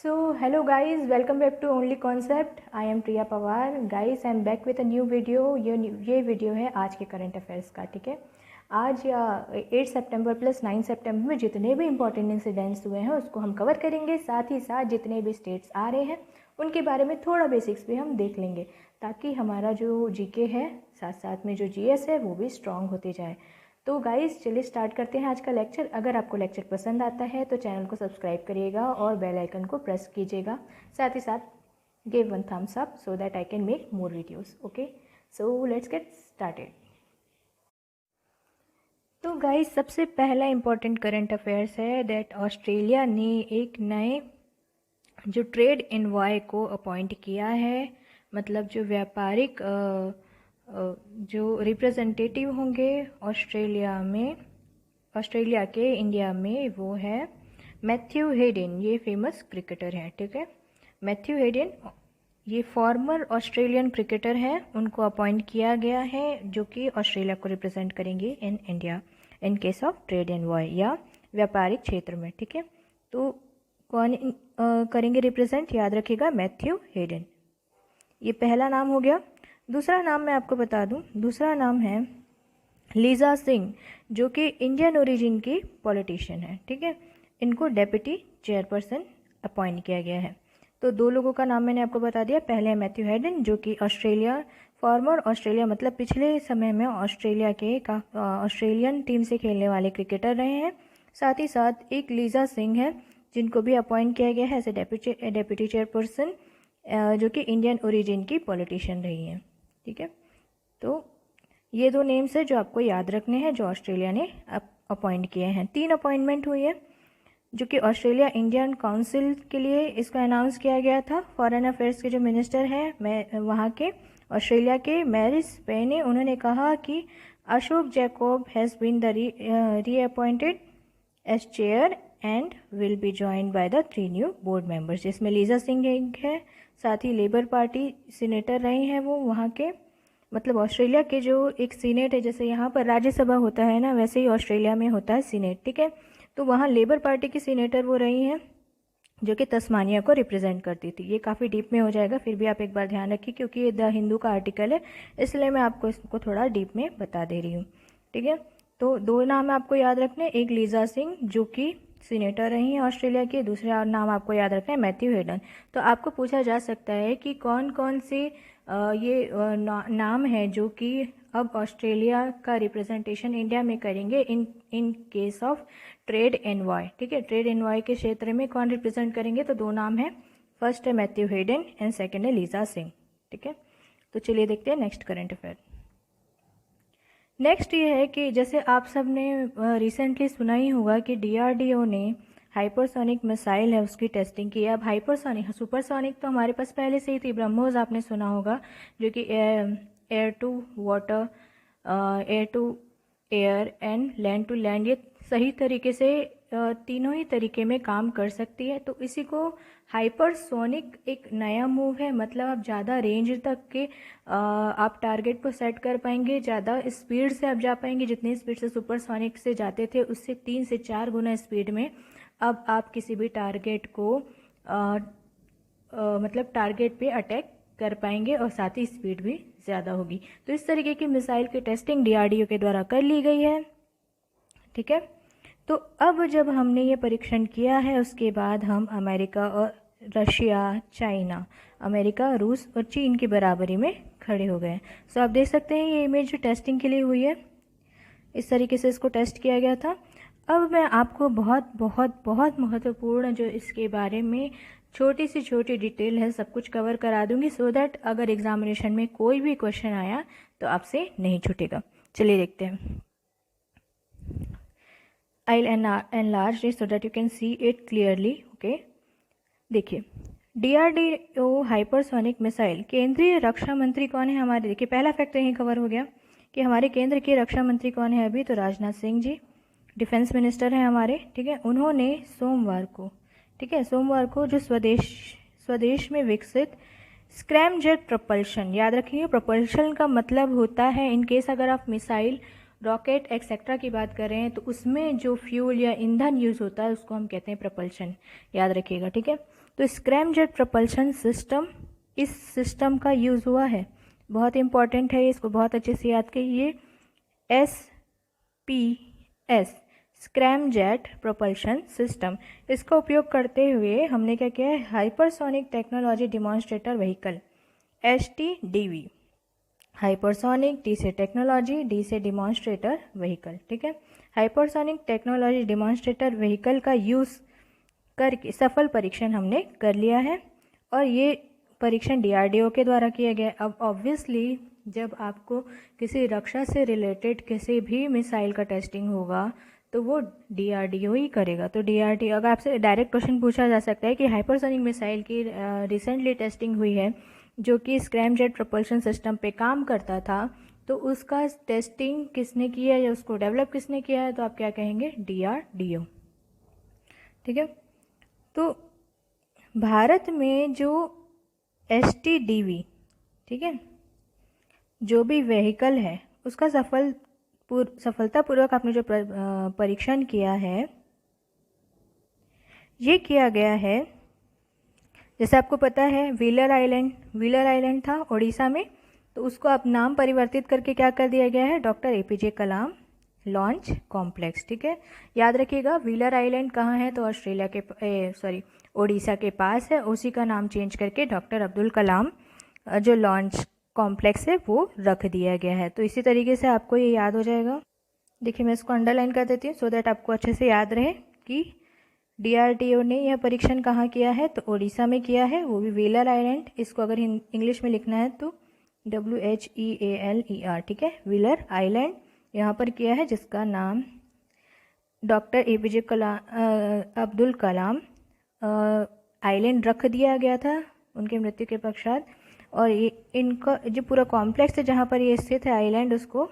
So hello guys, welcome back to Only Concept. I am Priya Pawar. Guys, I am back with a new video. ये video है आज के current affairs का, ठीक है। आज या 8 सितंबर प्लस 9 सितंबर में जितने भी इंपॉर्टेंट इंसिडेंट्स हुए हैं उसको हम कवर करेंगे। साथ ही साथ जितने भी स्टेट्स आ रहे हैं उनके बारे में थोड़ा बेसिक्स भी हम देख लेंगे, ताकि हमारा जो जीके है साथ साथ में जो जीएस है वो भी स्ट्रांग होते जाए। तो गाइस चलिए स्टार्ट करते हैं आज का लेक्चर। अगर आपको लेक्चर पसंद आता है तो चैनल को सब्सक्राइब करिएगा और बेल आइकन को प्रेस कीजिएगा। साथ ही साथ give one thumbs up so that I can make more videos. Okay, so let's get started. तो गाइस सबसे पहला इम्पोर्टेंट करंट अफेयर्स है दैट ऑस्ट्रेलिया ने एक नए जो ट्रेड एनवॉय को अपॉइंट किया है, मतलब जो व्यापारिक जो रिप्रेजेंटेटिव होंगे ऑस्ट्रेलिया के इंडिया में, वो है मैथ्यू हेडन। ये फेमस क्रिकेटर हैं, ठीक है। मैथ्यू हेडन ये फॉर्मर ऑस्ट्रेलियन क्रिकेटर हैं, उनको अपॉइंट किया गया है जो कि ऑस्ट्रेलिया को रिप्रेजेंट करेंगे in India in case of trade envoy या व्यापारिक क्षेत्र में, ठीक है। तो कौन करेंगे रिप्रेजेंट, याद रखिएगा मैथ्यू हेडन। ये पहला नाम हो गया। दूसरा नाम मैं आपको बता दूं, दूसरा नाम है लीजा सिंह, जो कि इंडियन ओरिजिन की पॉलिटिशियन है, ठीक है। इनको डेप्यूटी चेयरपर्सन अपॉइंट किया गया है। तो दो लोगों का नाम मैंने आपको बता दिया। पहले है मैथ्यू हेडन, जो कि फॉर्मर ऑस्ट्रेलिया मतलब पिछले समय में ऑस्ट्रेलियन टीम से खेलने वाले क्रिकेटर रहे हैं। साथ ही साथ एक लीजा सिंह है जिनको भी अपॉइंट किया गया है एज ए डेप्यूटी चेयरपर्सन, जो कि इंडियन ओरिजिन की पॉलिटिशियन रही हैं, ठीक है। तो ये दो नेम्स है जो आपको याद रखने हैं, जो ऑस्ट्रेलिया ने अपॉइंट किए हैं। 3 अपॉइंटमेंट हुई है जो कि ऑस्ट्रेलिया इंडियन काउंसिल के लिए इसको अनाउंस किया गया था। फॉरेन अफेयर्स के जो मिनिस्टर हैं वहाँ के ऑस्ट्रेलिया के मैरिस पेने, उन्होंने कहा कि Ashok Jacob has been the reappointed as chair and will be joined by the 3 new board members, जिसमें लीजा सिंह है, साथ ही लेबर पार्टी सीनेटर रहे हैं वो वहाँ के, मतलब ऑस्ट्रेलिया के जो एक सीनेट है, जैसे यहाँ पर राज्यसभा होता है ना, वैसे ही ऑस्ट्रेलिया में होता है सीनेट, ठीक है। तो वहाँ लेबर पार्टी की सीनेटर वो रही हैं जो कि तस्मानिया को रिप्रेजेंट करती थी। ये काफ़ी डीप में हो जाएगा, फिर भी आप एक बार ध्यान रखिए क्योंकि ये द हिंदू का आर्टिकल है, इसलिए मैं आपको इसको थोड़ा डीप में बता दे रही हूँ, ठीक है। तो 2 नाम आपको याद रखने, एक लीजा सिंह जो कि सीनेटर रही हैं ऑस्ट्रेलिया के, दूसरा नाम आपको याद रखना है मैथ्यू हेडन। तो आपको पूछा जा सकता है कि कौन कौन से नाम है जो कि अब ऑस्ट्रेलिया का रिप्रेजेंटेशन इंडिया में करेंगे in case of trade envoy, ठीक है। ट्रेड एनवॉय के क्षेत्र में कौन रिप्रेजेंट करेंगे, तो 2 नाम है, फर्स्ट है मैथ्यू हेडन एंड सेकेंड है लीजा सिंह, ठीक है। तो चलिए देखते हैं नेक्स्ट करंट अफेयर। नेक्स्ट ये है कि जैसे आप सब ने रिसेंटली सुना ही होगा कि डीआरडीओ ने हाइपरसोनिक मिसाइल है उसकी टेस्टिंग की है। अब हाइपरसोनिक सुपरसोनिक तो हमारे पास पहले से ही थी, ब्रह्मोस आपने सुना होगा, जो कि air to water, air to air and land to land, ये सही तरीके से तीनों ही तरीके में काम कर सकती है। तो इसी को हाइपरसोनिक एक नया मूव है, मतलब आप ज़्यादा रेंज तक के आप टारगेट को सेट कर पाएंगे, ज़्यादा स्पीड से आप जा पाएंगे। जितनी स्पीड से सुपरसोनिक से जाते थे उससे 3 से 4 गुना स्पीड में अब आप किसी भी टारगेट को मतलब टारगेट पे अटैक कर पाएंगे और साथ ही स्पीड भी ज़्यादा होगी। तो इस तरीके की मिसाइल की टेस्टिंग डीआरडीओ के द्वारा कर ली गई है, ठीक है। तो अब जब हमने ये परीक्षण किया है उसके बाद हम अमेरिका और रशिया, चाइना, अमेरिका, रूस और चीन की बराबरी में खड़े हो गए। सो आप देख सकते हैं ये इमेज जो टेस्टिंग के लिए हुई है, इस तरीके से इसको टेस्ट किया गया था। अब मैं आपको बहुत बहुत बहुत महत्वपूर्ण जो इसके बारे में छोटी सी छोटी डिटेल है सब कुछ कवर करा दूंगी, सो दैट अगर एग्जामिनेशन में कोई भी क्वेश्चन आया तो आपसे नहीं छूटेगा। चलिए देखते हैं। I'll enlarge it so that you can see it clearly, okay? देखिए डीआरडीओ हाइपरसोनिक मिसाइल, केंद्रीय रक्षा मंत्री कौन है हमारे, देखिए पहला फैक्ट यहीं कवर हो गया कि हमारे केंद्र के रक्षा मंत्री कौन है अभी, तो राजनाथ सिंह जी डिफेंस मिनिस्टर हैं हमारे, ठीक है। उन्होंने सोमवार को, ठीक है, सोमवार को जो स्वदेश में विकसित स्क्रैमजेट प्रपल्शन, याद रखिए प्रपल्शन का मतलब होता है इन केस अगर आप मिसाइल, रॉकेट एक्सेट्रा की बात कर रहे हैं तो उसमें जो फ्यूल या ईंधन यूज़ होता है उसको हम कहते हैं प्रपल्शन, याद रखिएगा, ठीक है। तो स्क्रैमजेट प्रोपल्शन सिस्टम, इस सिस्टम का यूज़ हुआ है, बहुत इंपॉर्टेंट है, इसको बहुत अच्छे से याद कीजिए। SPS स्क्रैमजेट प्रोपल्शन सिस्टम, इसका उपयोग करते हुए हमने क्या किया है, hypersonic technology demonstrator vehicle HTDV, hypersonic, T से टेक्नोलॉजी, डी से डिमॉन्स्ट्रेटर व्हीकल, ठीक है। हाइपरसोनिक टेक्नोलॉजी डिमॉन्स्ट्रेटर व्हीकल का यूज़ करके सफल परीक्षण हमने कर लिया है, और ये परीक्षण DRDO के द्वारा किया गया। अब ऑब्वियसली जब आपको किसी रक्षा से रिलेटेड किसी भी मिसाइल का टेस्टिंग होगा तो वो DRDO ही करेगा। तो DRDO, अगर आपसे डायरेक्ट क्वेश्चन पूछा जा सकता है कि हाइपरसोनिक मिसाइल की रिसेंटली टेस्टिंग हुई है जो कि स्क्रैमजेट प्रोपल्शन सिस्टम पे काम करता था, तो उसका टेस्टिंग किसने किया या उसको डेवलप किसने किया है, तो आप क्या कहेंगे, DRDO, ठीक है। तो भारत में जो HTDV, ठीक है, जो भी व्हीकल है उसका सफलतापूर्वक आपने जो परीक्षण किया है, ये किया गया है, जैसे आपको पता है व्हीलर आइलैंड था उड़ीसा में, तो उसको अब नाम परिवर्तित करके क्या कर दिया गया है, डॉक्टर APJ कलाम लॉन्च कॉम्प्लेक्स, ठीक है। याद रखिएगा व्हीलर आइलैंड कहाँ है, तो उड़ीसा के पास है, उसी का नाम चेंज करके डॉक्टर अब्दुल कलाम जो लॉन्च कॉम्प्लेक्स है वो रख दिया गया है। तो इसी तरीके से आपको ये याद हो जाएगा। देखिए मैं इसको अंडरलाइन कर देती हूँ सो दैट आपको अच्छे से याद रहे कि DRDO ने यह परीक्षण कहाँ किया है, तो उड़ीसा में किया है, वो भी व्हीलर आइलैंड। इसको अगर इंग्लिश में लिखना है तो WHEALER, ठीक है, व्हीलर आइलैंड यहाँ पर किया है, जिसका नाम doctor APJ Abdul Kalam island रख दिया गया था उनके मृत्यु के पश्चात। और ये इनका जो पूरा कॉम्प्लेक्स है जहाँ पर ये स्थित है आइलैंड, उसको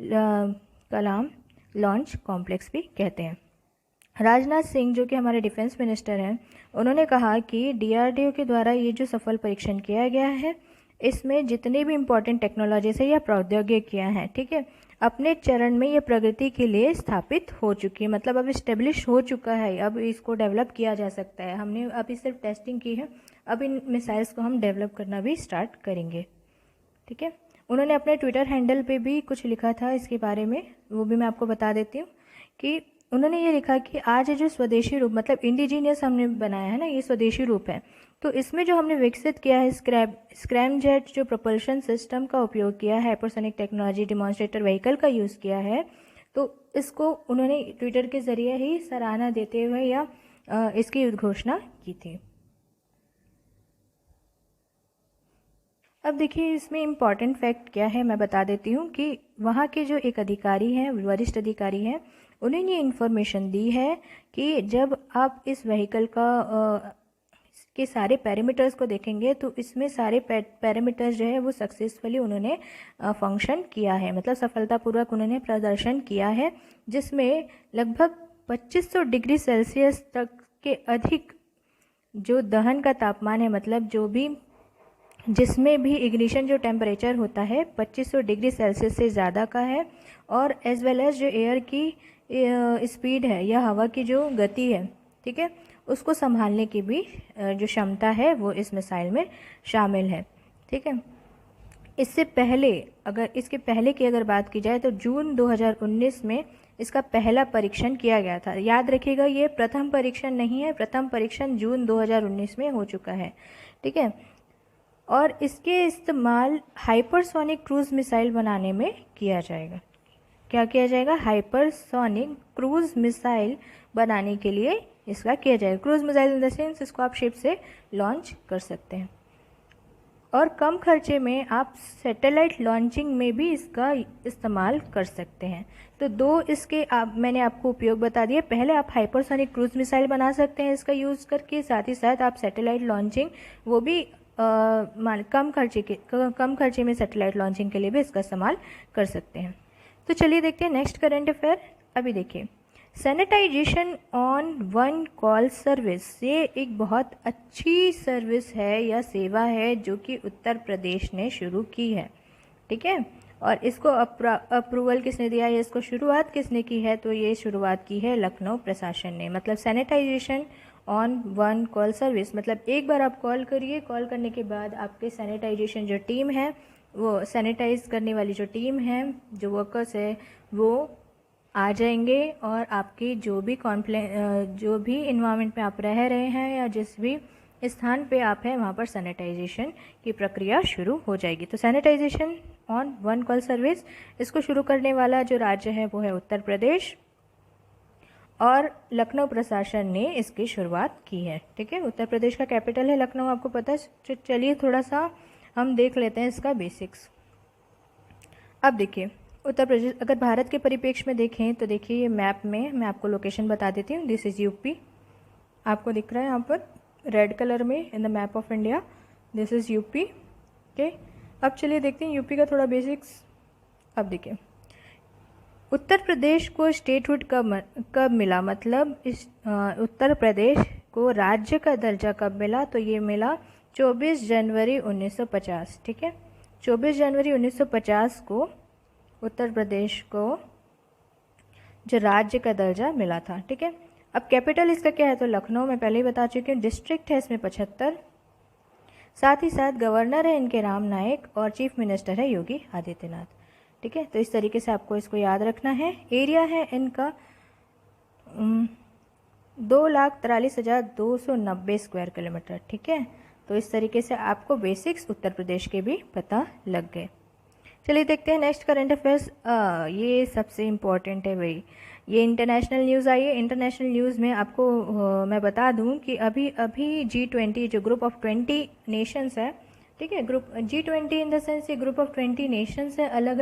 कलाम लॉन्च कॉम्प्लेक्स भी कहते हैं। राजनाथ सिंह जो कि हमारे डिफेंस मिनिस्टर हैं, उन्होंने कहा कि DRDO के द्वारा ये जो सफल परीक्षण किया गया है, इसमें जितने भी इम्पोर्टेंट टेक्नोलॉजी से या प्रौद्योगिकियाँ हैं, ठीक है, अपने चरण में ये प्रगति के लिए स्थापित हो चुकी है, मतलब अब इस्टेब्लिश हो चुका है, अब इसको डेवलप किया जा सकता है। हमने अभी सिर्फ टेस्टिंग की है, अब इन मिसाइल्स को हम डेवलप करना भी स्टार्ट करेंगे, ठीक है। उन्होंने अपने ट्विटर हैंडल पे भी कुछ लिखा था इसके बारे में, वो भी मैं आपको बता देती हूँ कि उन्होंने ये लिखा कि आज जो स्वदेशी रूप, मतलब इंडिजीनियस हमने बनाया है ना, ये स्वदेशी रूप है, तो इसमें जो हमने विकसित किया है स्क्रैमजेट जो प्रोपल्शन सिस्टम का उपयोग किया है, हाइपरसोनिक टेक्नोलॉजी डिमॉन्स्ट्रेटर व्हीकल का यूज़ किया है, तो इसको उन्होंने ट्विटर के ज़रिए ही सराहना देते हुए या इसकी उद्घोषणा की थी। अब देखिए इसमें इम्पॉर्टेंट फैक्ट क्या है मैं बता देती हूँ कि वहाँ के जो एक अधिकारी हैं, वरिष्ठ अधिकारी हैं, उन्होंने ये इन्फॉर्मेशन दी है कि जब आप इस व्हीकल का के सारे पैरामीटर्स को देखेंगे तो इसमें सारे पैरामीटर्स जो है वो सक्सेसफुली उन्होंने फंक्शन किया है, मतलब सफलतापूर्वक उन्होंने प्रदर्शन किया है, जिसमें लगभग 2500 डिग्री सेल्सियस तक के अधिक जो दहन का तापमान है, मतलब जो भी जिसमें भी इग्निशन जो टेम्परेचर होता है 2500 डिग्री सेल्सियस से ज़्यादा का है, और एज वेल एज जो एयर की स्पीड है या हवा की जो गति है, ठीक है, उसको संभालने की भी जो क्षमता है वो इस मिसाइल में शामिल है, ठीक है। इसके पहले की अगर बात की जाए तो जून 2019 में इसका पहला परीक्षण किया गया था। याद रखिएगा ये प्रथम परीक्षण नहीं है, प्रथम परीक्षण जून 2019 में हो चुका है, ठीक है। और इसके इस्तेमाल हाइपरसोनिक क्रूज मिसाइल बनाने में किया जाएगा। क्या किया जाएगा? हाइपरसोनिक क्रूज मिसाइल बनाने के लिए इसका किया जाएगा। Cruise missile in the sense इसको आप शिप से लॉन्च कर सकते हैं, और कम खर्चे में आप सैटेलाइट लॉन्चिंग में भी इसका इस्तेमाल कर सकते हैं। तो दो इसके मैंने आपको उपयोग बता दिए। पहले आप हाइपरसोनिक क्रूज मिसाइल बना सकते हैं इसका यूज़ करके, साथ ही साथ आप सैटेलाइट लॉन्चिंग वो भी कम खर्चे में सैटेलाइट लॉन्चिंग के लिए भी इसका इस्तेमाल कर सकते हैं। तो चलिए देखते हैं नेक्स्ट करंट अफेयर। अभी देखिए, sanitization on one call service, ये एक बहुत अच्छी सर्विस है या सेवा है जो कि उत्तर प्रदेश ने शुरू की है, ठीक है। और इसको अप्रूवल किसने दिया है, इसको शुरुआत किसने की है? तो ये शुरुआत की है लखनऊ प्रशासन ने। मतलब sanitization on one call service, मतलब एक बार आप कॉल करिए, कॉल करने के बाद आपके सैनिटाइजेशन जो टीम है, वो सैनिटाइज करने वाली जो टीम है, जो वर्कर्स है, वो आ जाएंगे और आपकी जो भी इन्वायरमेंट में आप रह रहे हैं या जिस भी स्थान पे आप हैं वहाँ पर सैनिटाइजेशन की प्रक्रिया शुरू हो जाएगी। तो sanitization on one call service, इसको शुरू करने वाला जो राज्य है वो है उत्तर प्रदेश, और लखनऊ प्रशासन ने इसकी शुरुआत की है। ठीक है, उत्तर प्रदेश का कैपिटल है लखनऊ, आपको पता है। चलिए थोड़ा सा हम देख लेते हैं इसका बेसिक्स। अब देखिए उत्तर प्रदेश, अगर भारत के परिप्रेक्ष्य में देखें तो देखिए ये मैप में मैं आपको लोकेशन बता देती हूँ। दिस इज़ यूपी, आपको दिख रहा है यहाँ पर रेड कलर में in the map of India, this is UP. Okay, अब चलिए देखते हैं यूपी का थोड़ा बेसिक्स। अब देखिए उत्तर प्रदेश को स्टेटहुड कब मिला, मतलब इस उत्तर प्रदेश को राज्य का दर्जा कब मिला, तो ये मिला 24 जनवरी 1950। ठीक है, 24 जनवरी 1950 को उत्तर प्रदेश को जो राज्य का दर्जा मिला था। ठीक है, अब कैपिटल इसका क्या है, तो लखनऊ, मैं पहले ही बता चुकी हूँ। डिस्ट्रिक्ट है इसमें 75, साथ ही साथ गवर्नर है इनके राम नाईक और चीफ मिनिस्टर है योगी आदित्यनाथ। ठीक है, तो इस तरीके से आपको इसको याद रखना है। एरिया है इनका 2,43,290 स्क्वायर किलोमीटर। ठीक है, तो इस तरीके से आपको बेसिक्स उत्तर प्रदेश के भी पता लग गए। चलिए देखते हैं नेक्स्ट करंट अफेयर्स। ये सबसे इम्पॉर्टेंट है भाई, ये इंटरनेशनल न्यूज़ आई है। इंटरनेशनल न्यूज़ में आपको मैं बता दूं कि अभी G20 जो ग्रुप ऑफ 20 नेशंस है, ठीक है, group G20 in the sense ये ग्रुप ऑफ 20 नेशंस है, अलग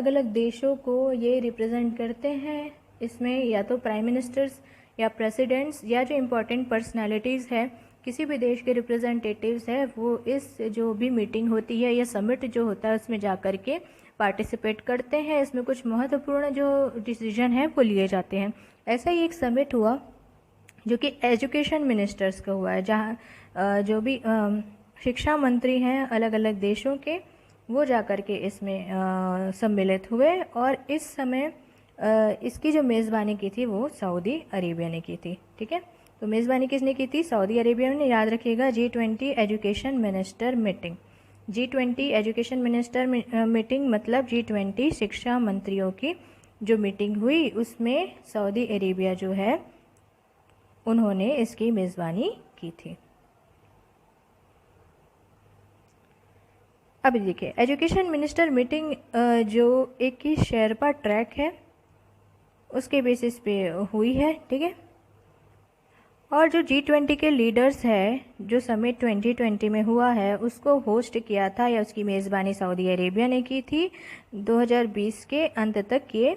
अलग देशों को ये रिप्रेजेंट करते हैं। इसमें या तो प्राइम मिनिस्टर्स या प्रेसिडेंट्स या जो इम्पोर्टेंट पर्सनालिटीज़ है किसी भी देश के रिप्रेजेंटेटिव्स है, वो इस जो भी मीटिंग होती है या समिट जो होता है उसमें जा कर के पार्टिसिपेट करते हैं। इसमें कुछ महत्वपूर्ण जो डिसीजन है वो लिए जाते हैं। ऐसा ही एक समिट हुआ जो कि एजुकेशन मिनिस्टर्स का हुआ है, जहाँ जो भी शिक्षा मंत्री हैं अलग अलग देशों के, वो जा कर के इसमें सम्मिलित हुए। और इस समय इसकी जो मेज़बानी की थी वो सऊदी अरेबिया ने की थी। ठीक है, तो मेज़बानी किसने की थी, सऊदी अरेबिया ने। याद रखिएगा G20 education minister meeting, G20 education minister meeting मतलब G20 शिक्षा मंत्रियों की जो मीटिंग हुई उसमें सऊदी अरेबिया जो है उन्होंने इसकी मेज़बानी की थी। अब देखिए एजुकेशन मिनिस्टर मीटिंग जो एक ही शेरपा ट्रैक है उसके बेसिस पे हुई है। ठीक है, और जो G20 के लीडर्स है, जो समिट 2020 में हुआ है उसको होस्ट किया था या उसकी मेज़बानी सऊदी अरेबिया ने की थी। 2020 के अंत तक ये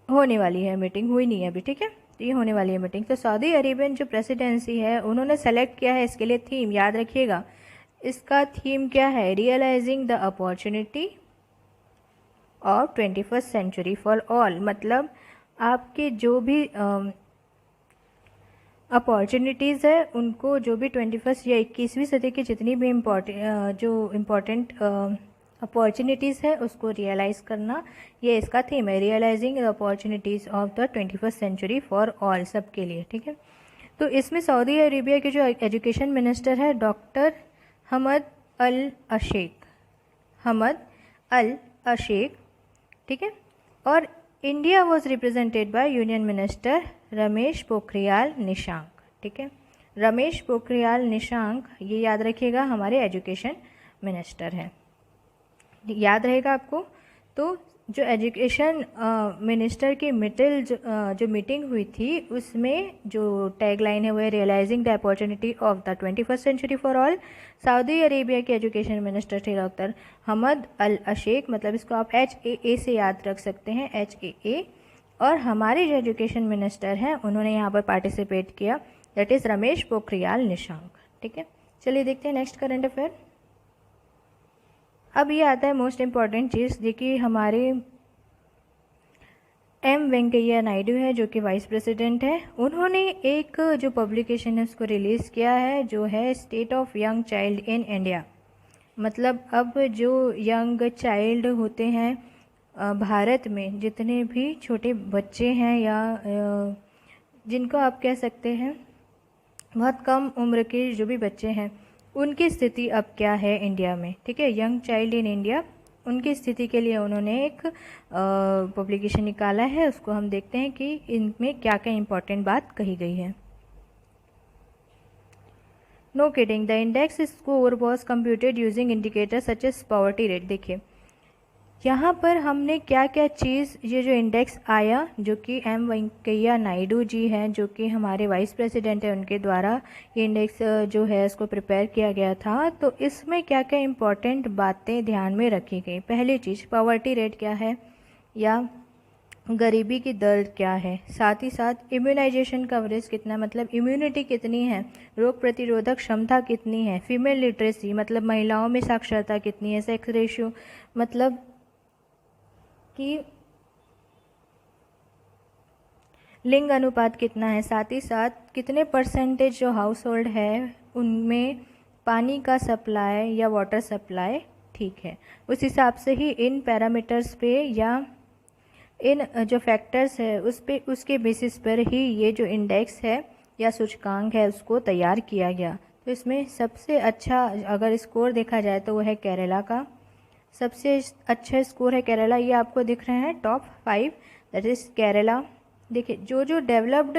होने वाली है मीटिंग, हुई नहीं है अभी। ठीक है, तो ये होने वाली है मीटिंग। तो सऊदी अरेबियन जो प्रेसिडेंसी है उन्होंने सेलेक्ट किया है इसके लिए थीम, याद रखिएगा इसका थीम क्या है, realizing the opportunity of 21st century for all, मतलब आपके जो भी अपॉर्चुनिटीज़ है उनको, जो भी 21st या 21वीं सदी की जितनी भी इम्पोर्टेंट अपॉर्चुनिटीज़ है उसको रियलाइज़ करना, ये इसका थीम है, realizing the opportunities of the 21st century for all, सबके लिए। ठीक है, तो इसमें सऊदी अरेबिया के जो एजुकेशन मिनिस्टर है डॉक्टर हमद अल अशेख। ठीक है, और India was represented by union minister Ramesh Pokhriyal Nishank. ठीक है, रमेश पोखरियाल निशंक, ये याद रखिएगा हमारे एजुकेशन मिनिस्टर हैं, याद रहेगा आपको। तो जो एजुकेशन मिनिस्टर की जो मीटिंग हुई थी उसमें जो टैगलाइन है वो है realizing the opportunity of the 21st century for all. Saudi Arabia के एजुकेशन मिनिस्टर थे डॉक्टर हमद अल अशेख, मतलब इसको आप HAA से याद रख सकते हैं, HAA। और हमारे जो एजुकेशन मिनिस्टर हैं उन्होंने यहाँ पर पार्टिसिपेट किया, दैट इज़ रमेश पोखरियाल निशंक। ठीक है, चलिए देखते हैं नेक्स्ट करंट अफेयर। अब ये आता है मोस्ट इम्पॉर्टेंट चीज़, देखिए हमारे M वेंकैया नायडू है जो कि वाइस प्रेसिडेंट है, उन्होंने एक जो पब्लिकेशन है उसको रिलीज़ किया है जो है state of young child in India. मतलब अब जो यंग चाइल्ड होते हैं भारत में जितने भी छोटे बच्चे हैं या जिनको आप कह सकते हैं बहुत कम उम्र के जो भी बच्चे हैं, उनकी स्थिति अब क्या है इंडिया में, ठीक है, यंग चाइल्ड इन इंडिया, उनकी स्थिति के लिए उन्होंने एक पब्लिकेशन निकाला है। उसको हम देखते हैं कि इनमें क्या क्या इम्पोर्टेंट बात कही गई है। No kidding, the index score was computed using indicator such as poverty rate. देखिए यहाँ पर हमने क्या क्या चीज़, ये जो इंडेक्स आया जो कि एम वेंकैया नायडू जी हैं जो कि हमारे वाइस प्रेसिडेंट हैं, उनके द्वारा ये इंडेक्स जो है इसको प्रिपेयर किया गया था। तो इसमें क्या क्या इम्पोर्टेंट बातें ध्यान में रखी गई। पहली चीज़ पॉवर्टी रेट क्या है या गरीबी की दर क्या है, साथ ही साथ इम्यूनाइजेशन कवरेज कितना, मतलब इम्यूनिटी कितनी है, रोग प्रतिरोधक क्षमता कितनी है, फीमेल लिटरेसी मतलब महिलाओं में साक्षरता कितनी है, सेक्स रेशियो मतलब कि लिंग अनुपात कितना है, साथ ही साथ कितने परसेंटेज जो हाउस होल्ड है उनमें पानी का सप्लाई या वाटर सप्लाई ठीक है। उस हिसाब से ही इन पैरामीटर्स पे या इन जो फैक्टर्स है उस पे उसके बेसिस पर ही ये जो इंडेक्स है या सूचकांक है उसको तैयार किया गया। तो इसमें सबसे अच्छा अगर स्कोर देखा जाए तो वो है केरला का, सबसे अच्छा स्कोर है केरला। ये आपको दिख रहे हैं टॉप 5, दैट इज़ केरला। देखिए जो जो डेवलप्ड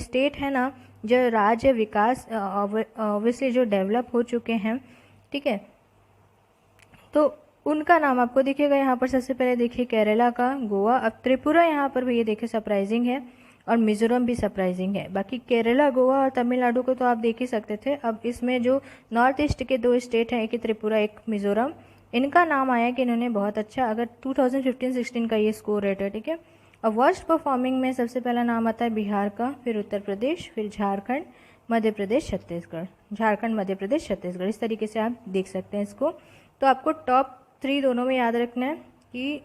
स्टेट है ना, जो राज्य विकास ऑब्वियसली जो डेवलप हो चुके हैं, ठीक है, तो उनका नाम आपको दिखेगा यहाँ पर। सबसे पहले देखिए केरला का, गोवा, अब त्रिपुरा यहाँ पर भी ये देखिए सरप्राइजिंग है, और मिज़ोरम भी सरप्राइजिंग है। बाकी केरला, गोवा और तमिलनाडु को तो आप देख ही सकते थे। अब इसमें जो नॉर्थ ईस्ट के 2 स्टेट हैं, एक ही त्रिपुरा एक मिज़ोरम, इनका नाम आया कि इन्होंने बहुत अच्छा, अगर 2015-16 का ये स्कोर रेट है, ठीक है। और वर्स्ट परफॉर्मिंग में सबसे पहला नाम आता है बिहार का, फिर उत्तर प्रदेश, फिर झारखंड, मध्य प्रदेश, छत्तीसगढ़, झारखंड, मध्य प्रदेश, छत्तीसगढ़, इस तरीके से आप देख सकते हैं इसको। तो आपको टॉप 3 दोनों में याद रखना है कि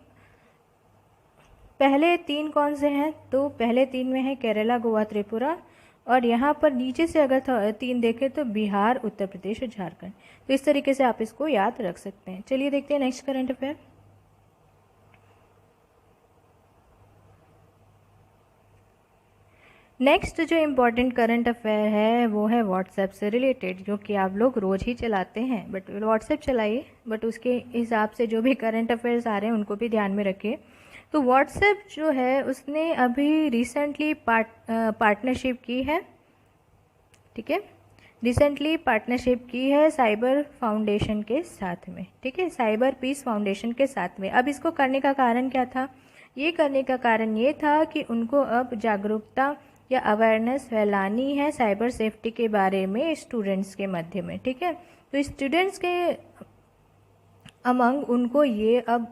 पहले 3 कौन से हैं, तो पहले 3 में है केरला, गोवा, त्रिपुरा, और यहाँ पर नीचे से अगर 3 देखें तो बिहार, उत्तर प्रदेश और झारखंड। तो इस तरीके से आप इसको याद रख सकते हैं। चलिए देखते हैं नेक्स्ट करंट अफेयर। नेक्स्ट जो इम्पॉर्टेंट करंट अफेयर है वो है व्हाट्सएप से रिलेटेड, जो कि आप लोग रोज़ ही चलाते हैं, बट व्हाट्सएप चलाइए, बट उसके हिसाब से जो भी करंट अफेयर्स आ रहे हैं उनको भी ध्यान में रखिए। तो व्हाट्सएप जो है उसने अभी रिसेंटली पार्टनरशिप की है, ठीक है, रिसेंटली पार्टनरशिप की है साइबर फाउंडेशन के साथ में, ठीक है, साइबर पीस फाउंडेशन के साथ में। अब इसको करने का कारण क्या था? ये करने का कारण ये था कि उनको अब जागरूकता या अवेयरनेस फैलानी है साइबर सेफ्टी के बारे में स्टूडेंट्स के मध्य में, ठीक है। तो स्टूडेंट्स के अमंग उनको ये अब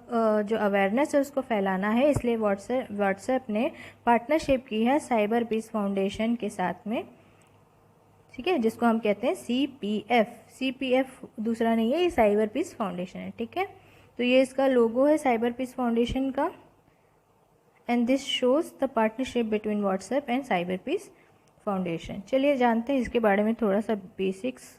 जो अवेयरनेस है उसको फैलाना है, इसलिए व्हाट्सएप ने पार्टनरशिप की है साइबर पीस फाउंडेशन के साथ में, ठीक है, जिसको हम कहते हैं CPF दूसरा नहीं है, ये साइबर पीस फाउंडेशन है, ठीक है। तो ये इसका लोगो है साइबर पीस फाउंडेशन का, and this shows the partnership between WhatsApp and cyber peace foundation. चलिए जानते हैं इसके बारे में थोड़ा सा बेसिक्स।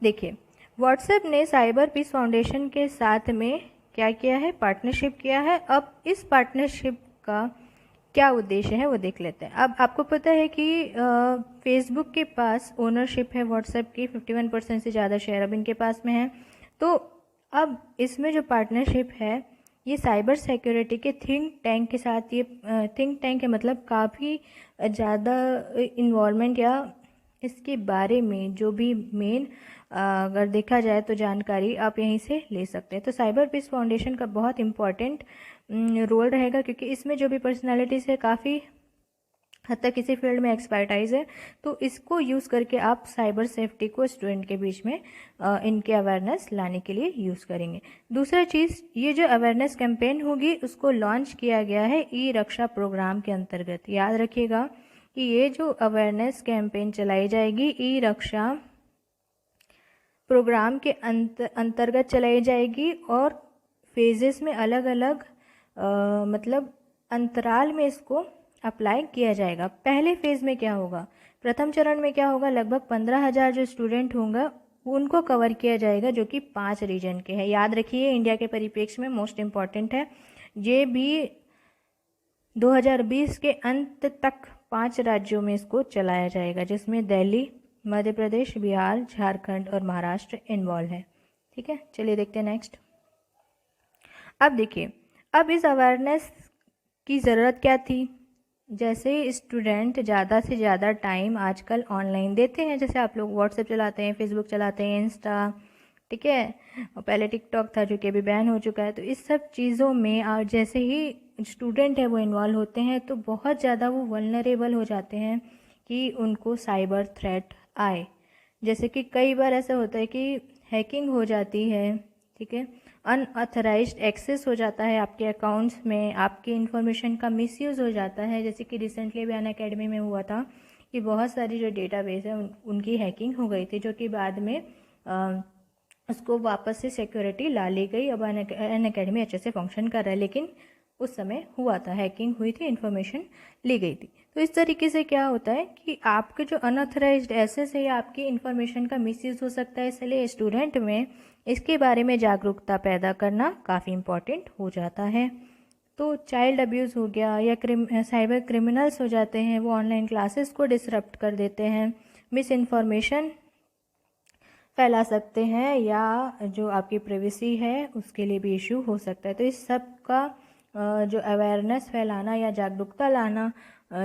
देखिए व्हाट्सएप ने साइबर पीस फाउंडेशन के साथ में क्या किया है, पार्टनरशिप किया है। अब इस पार्टनरशिप का क्या उद्देश्य है वो देख लेते हैं। अब आपको पता है कि फेसबुक के पास ओनरशिप है व्हाट्सएप की, 51% से ज़्यादा शेयर अब इनके पास में है। तो अब इसमें जो पार्टनरशिप है ये साइबर सिक्योरिटी के थिंक टैंक के साथ, ये थिंक टैंक है मतलब काफ़ी ज़्यादा इन्वॉल्वमेंट या इसके बारे में जो भी मेन अगर देखा जाए तो जानकारी आप यहीं से ले सकते हैं। तो साइबर पीस फाउंडेशन का बहुत इम्पॉर्टेंट रोल रहेगा, क्योंकि इसमें जो भी पर्सनालिटीज़ है काफ़ी हद तक किसी फील्ड में एक्सपर्टाइज है, तो इसको यूज़ करके आप साइबर सेफ्टी को स्टूडेंट के बीच में इनके अवेयरनेस लाने के लिए यूज़ करेंगे। दूसरा चीज़, ये जो अवेयरनेस कैंपेन होगी उसको लॉन्च किया गया है ई रक्षा प्रोग्राम के अंतर्गत। याद रखिएगा कि ये जो अवेयरनेस कैंपेन चलाई जाएगी ई रक्षा प्रोग्राम के अंतर्गत चलाई जाएगी, और फेजेस में अलग अलग मतलब अंतराल में इसको अप्लाई किया जाएगा। पहले फेज़ में क्या होगा, प्रथम चरण में क्या होगा, लगभग 15,000 जो स्टूडेंट होंगे उनको कवर किया जाएगा, जो कि 5 रीजन के हैं। याद रखिए, इंडिया के परिप्रेक्ष्य में मोस्ट इम्पॉर्टेंट है। ये भी 2020 के अंत तक 5 राज्यों में इसको चलाया जाएगा, जिसमें दिल्ली, मध्य प्रदेश, बिहार, झारखंड और महाराष्ट्र इन्वॉल्व है। ठीक है, चलिए देखते हैं नेक्स्ट। अब देखिए, अब इस अवेयरनेस की ज़रूरत क्या थी? जैसे स्टूडेंट ज़्यादा से ज़्यादा टाइम आजकल ऑनलाइन देते हैं, जैसे आप लोग व्हाट्सएप चलाते हैं, फेसबुक चलाते हैं, इंस्टा, ठीक है, और पहले टिकटॉक था जो कि अभी बैन हो चुका है। तो इस सब चीज़ों में और जैसे ही स्टूडेंट है वो इन्वॉल्व होते हैं, तो बहुत ज़्यादा वो वल्नरेबल हो जाते हैं कि उनको साइबर थ्रेट आए। जैसे कि कई बार ऐसा होता है कि हैकिंग हो जाती है, ठीक है, अनऑथराइज्ड एक्सेस हो जाता है आपके अकाउंट्स में, आपकी इन्फॉर्मेशन का मिसयूज़ हो जाता है। जैसे कि रिसेंटली भी अनअकैडमी में हुआ था कि बहुत सारी जो डेटाबेस है उनकी हैकिंग हो गई थी, जो कि बाद में उसको वापस से सिक्योरिटी ला ली गई। अब अनअकैडमी अच्छे से फंक्शन कर रहा है, लेकिन उस समय हुआ था, हैकिंग हुई थी, इन्फॉर्मेशन ली गई थी। तो इस तरीके से क्या होता है कि आपके जो अनऑथराइज्ड एक्सेस है या आपकी इन्फॉर्मेशन का मिसयूज़ हो सकता है। इसलिए स्टूडेंट में इसके बारे में जागरूकता पैदा करना काफ़ी इम्पॉर्टेंट हो जाता है। तो चाइल्ड अब्यूज़ हो गया या साइबर क्रिमिनल्स हो जाते हैं, वो ऑनलाइन क्लासेस को डिसरप्ट कर देते हैं, मिस इन्फॉर्मेशन फैला सकते हैं, या जो आपकी प्राइवेसी है उसके लिए भी इशू हो सकता है। तो इस सब का जो अवेयरनेस फैलाना या जागरूकता लाना